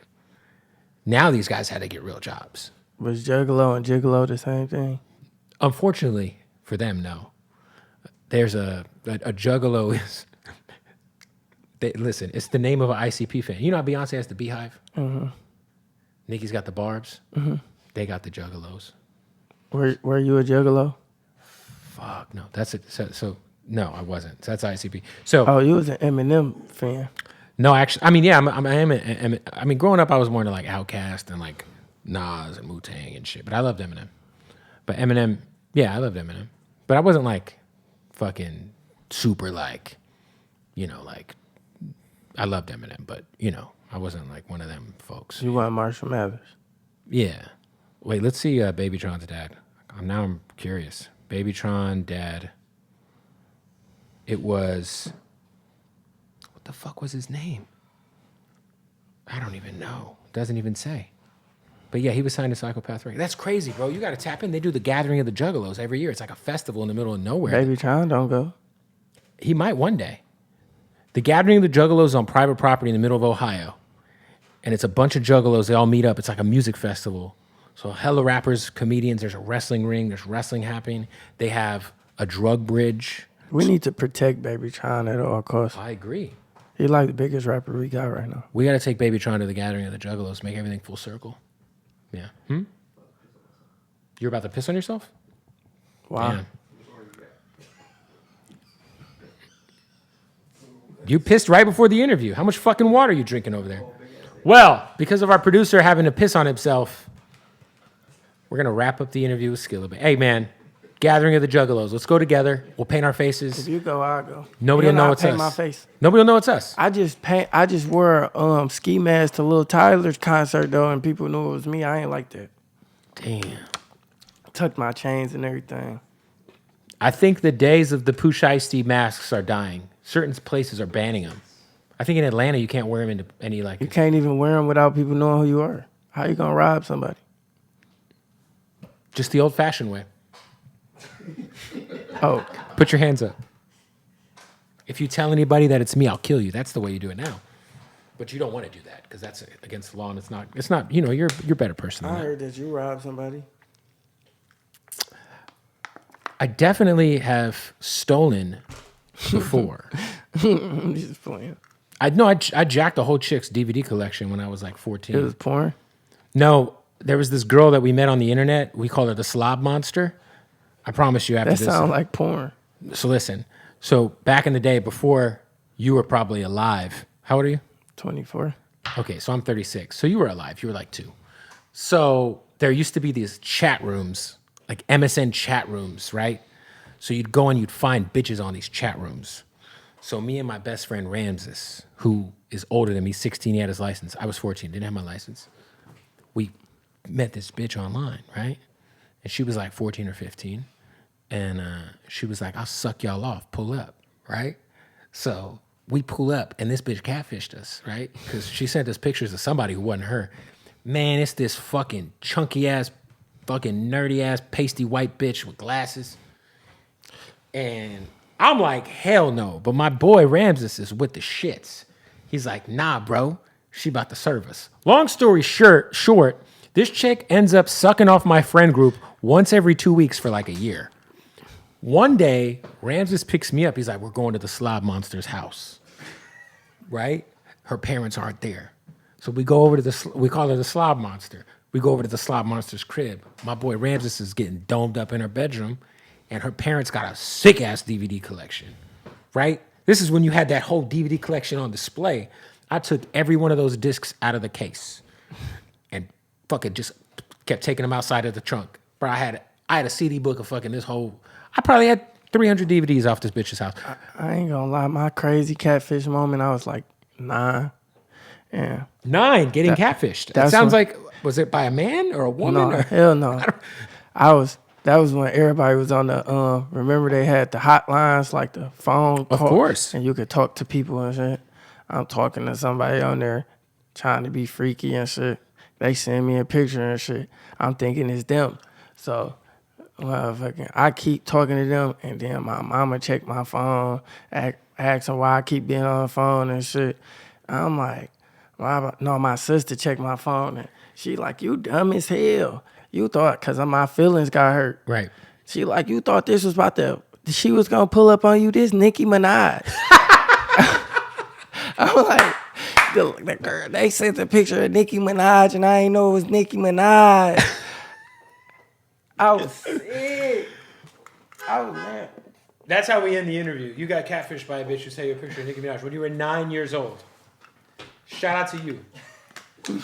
Now these guys had to get real jobs. Was Juggalo and Gigolo the same thing? Unfortunately for them, no. There's a Juggalo is... listen, it's the name of an ICP fan. You know how Beyonce has the Beehive? Mm-hmm. Nicki's got the Barbs. Mm-hmm. They got the Juggalos. Were you a Juggalo? Fuck, no. That's it. So no, I wasn't. So that's ICP. So oh, you was an Eminem fan. No, actually, I mean, yeah, I mean, growing up, I was more into like Outkast and like Nas and Wu-Tang and shit. But I loved Eminem. But Eminem, yeah, I loved Eminem. But I wasn't like fucking super like, like I loved Eminem, but you know, I wasn't like one of them folks. You want Marshall Mathers? Yeah. Wait, let's see Babytron's dad. Now I'm curious. Babytron dad. It was, what the fuck was his name? I don't even know. Doesn't even say. But yeah, he was signed to Psychopath Records. That's crazy, bro. You got to tap in. They do the Gathering of the Juggalos every year. It's like a festival in the middle of nowhere. Baby Tron don't go. He might one day. The Gathering of the Juggalos is on private property in the middle of Ohio. And it's a bunch of juggalos. They all meet up. It's like a music festival. So hella rappers, comedians. There's a wrestling ring. There's wrestling happening. They have a drug bridge. We need to protect Baby Tron at all costs. I agree. He's like the biggest rapper we got right now. We got to take Babytron to the Gathering of the Juggalos. Make everything full circle. Yeah. You're about to piss on yourself? Wow. Damn. You pissed right before the interview. How much fucking water are you drinking over there? Well, because of our producer having to piss on himself, we're going to wrap up the interview with Skillababy. Hey, man, Gathering of the Juggalos. Let's go together. We'll paint our faces. If you go, I'll go. Nobody will know it's paint us. my face. Nobody will know it's us. I just wore a ski mask to Lil Tyler's concert, though, and people knew it was me. I ain't like that. Damn. Tucked my chains and everything. I think the days of the Pooh Shiesty masks are dying. Certain places are banning them. I think in Atlanta you can't wear them into any like. You can't even wear them without people knowing who you are. How you gonna rob somebody? Just the old-fashioned way. Oh, Put your hands up. If you tell anybody that it's me, I'll kill you. That's the way you do it now. But you don't want to do that because that's against the law, and it's not. You know, you're a better person than I that. heard that you robbed somebody. I definitely have stolen before. I'm just playing. I jacked a whole chick's DVD collection when I was like 14. It was porn. No, there was this girl that we met on the internet. We called her the Slob Monster. I promise you after That this. sounds like porn. So listen. So back in the day, before you were probably alive. How old are you? 24. Okay, so I'm 36. So you were alive. You were like 2. So there used to be these chat rooms, like MSN chat rooms, right? So you'd go and you'd find bitches on these chat rooms. So me and my best friend Ramses, who is older than me, 16, he had his license. I was 14, didn't have my license. We met this bitch online, right? And she was like 14 or 15. And she was like, I'll suck y'all off, pull up, right? So we pull up, and this bitch catfished us, right? Because she sent us pictures of somebody who wasn't her. Man, it's this fucking chunky-ass, fucking nerdy-ass, pasty white bitch with glasses. And I'm like, hell no. But my boy Ramses is with the shits. He's like, nah, bro. She about to serve us. Long story short, this chick ends up sucking off my friend group once every 2 weeks for like a year. One day, Ramses picks me up. He's like, we're going to the Slob Monster's house. Right? Her parents aren't there. So we go over to we call her the Slob Monster. We go over to the Slob Monster's crib. My boy Ramses is getting domed up in her bedroom, and her parents got a sick-ass DVD collection, right? This is when you had that whole DVD collection on display. I took every one of those discs out of the case and fucking just kept taking them outside of the trunk. Bro, I had a CD book of fucking this whole... I probably had 300 DVDs off this bitch's house. I ain't gonna lie. My crazy catfish moment, I was like 9. Yeah. 9, getting catfished. That sounds like... Was it by a man or a woman? No, or? hell no. That was when everybody was on the, remember they had the hotlines, like the phone call. Of course. And you could talk to people and shit. I'm talking to somebody on there trying to be freaky and shit. They send me a picture and shit. I'm thinking it's them. So, I keep talking to them, and then my mama check my phone, asking why I keep being on the phone and shit. I'm like, my sister checked my phone, and she like, you dumb as hell. You thought, because my feelings got hurt. Right. She like, you thought this was she was going to pull up on you, this Nicki Minaj. I'm like, the girl, they sent a picture of Nicki Minaj, and I ain't know it was Nicki Minaj. I was sick. I was mad. That's how we end the interview. You got catfished by a bitch who sent you a picture of Nicki Minaj when you were 9 years old. Shout out to you.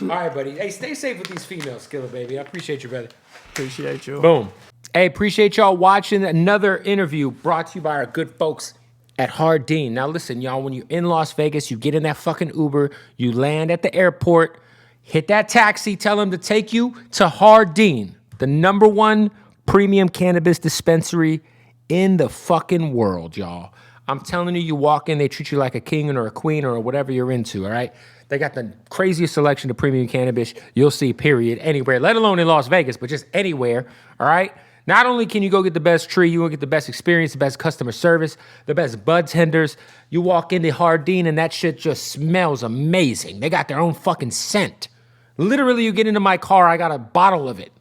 All right, buddy. Hey, stay safe with these females, Skillababy. I appreciate you, brother. Appreciate you. Boom. Hey, appreciate y'all watching another interview brought to you by our good folks at Hardin. Now listen, y'all, when you're in Las Vegas, you get in that fucking Uber, you land at the airport, hit that taxi, tell them to take you to Hardin, the #1 premium cannabis dispensary in the fucking world, y'all. I'm telling you, you walk in, they treat you like a king or a queen or whatever you're into, all right? They got the craziest selection of premium cannabis you'll see, period, anywhere, let alone in Las Vegas, but just anywhere, all right? Not only can you go get the best tree, you will get the best experience, the best customer service, the best bud tenders. You walk into Hardin and that shit just smells amazing. They got their own fucking scent. Literally, you get into my car, I got a bottle of it.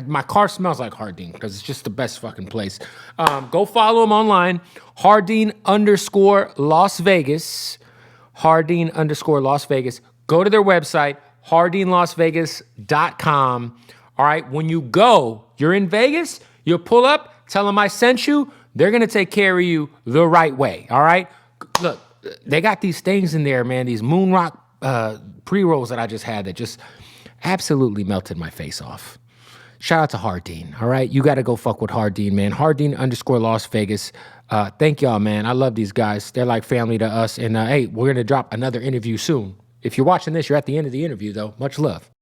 My car smells like Hardin because it's just the best fucking place. Go follow them online, Hardin_Las Vegas. Hardin_Las Vegas. Go to their website, hardinlasvegas.com. All right, when you go, you're in Vegas, you pull up, tell them I sent you, they're going to take care of you the right way, all right? Look, they got these things in there, man, these moon rock pre-rolls that I just had that just absolutely melted my face off. Shout out to Hardin, all right? You got to go fuck with Hardin, man. Hardin_Las Vegas. Thank y'all, man. I love these guys. They're like family to us. And hey, we're going to drop another interview soon. If you're watching this, you're at the end of the interview, though. Much love.